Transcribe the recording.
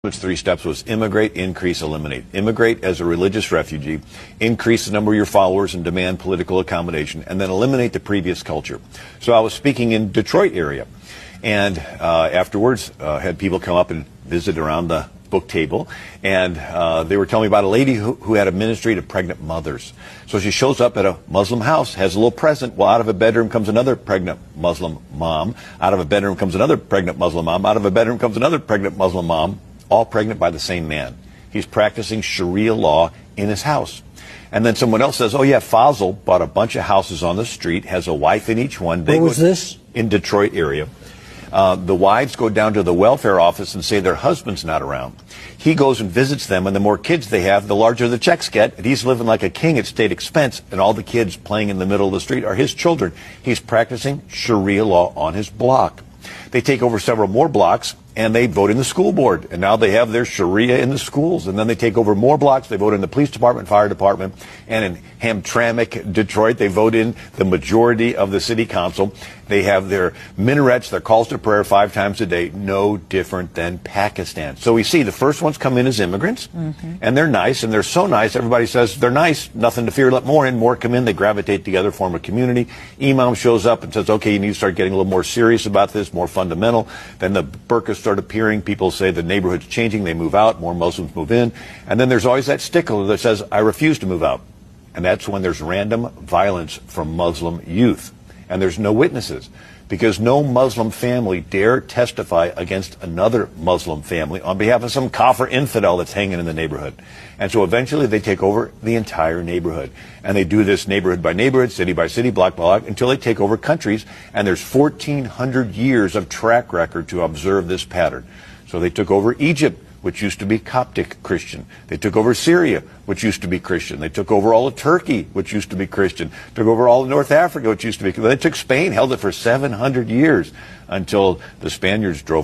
Its 3 steps was immigrate, increase, eliminate. Immigrate as a religious refugee, increase the number of your followers and demand political accommodation, and then eliminate the previous culture. So I was speaking in Detroit area, and afterwards had people come up and visit around the book table, and they were telling me about a lady who had a ministry to pregnant mothers. So she shows up at a Muslim house, has a little present. Well, out of a bedroom comes another pregnant Muslim mom. Out of a bedroom comes another pregnant Muslim mom. Out of a bedroom comes another pregnant Muslim mom, all pregnant by the same man. He's practicing Sharia law in his house. And then someone else says, oh yeah, Fazil bought a bunch of houses on the street, has a wife in each one. Where was this? In Detroit area. The wives go down to the welfare office and say their husband's not around. He goes and visits them, and the more kids they have, the larger the checks get. And he's living like a king at state expense, and all the kids playing in the middle of the street are his children. He's practicing Sharia law on his block. They take over several more blocks, and they vote in the school board. And now they have their Sharia in the schools. And then they take over more blocks. They vote in the police department, fire department. And in Hamtramck, Detroit, they vote in the majority of the city council. They have their minarets, their calls to prayer 5 times a day. No different than Pakistan. So we see the first ones come in as immigrants, and they're nice, and they're so nice. Everybody says they're nice, nothing to fear, let more in. More come in, they gravitate together, form a community. Imam shows up and says, okay, you need to start getting a little more serious about this, more fundamental. Then the burqas start appearing. People say the neighborhood's changing. They move out. More Muslims move in. And then there's always that stickler that says, I refuse to move out. And that's when there's random violence from Muslim youth. And there's no witnesses, because no Muslim family dare testify against another Muslim family on behalf of some kafir infidel that's hanging in the neighborhood. And so eventually they take over the entire neighborhood. And they do this neighborhood by neighborhood, city by city, block by block, until they take over countries. And there's 1,400 years of track record to observe this pattern. So they took over Egypt, which used to be Coptic Christian. They took over Syria, which used to be Christian. They took over all of Turkey, which used to be Christian. Took over all of North Africa, which used to be. They took Spain, held it for 700 years until the Spaniards drove them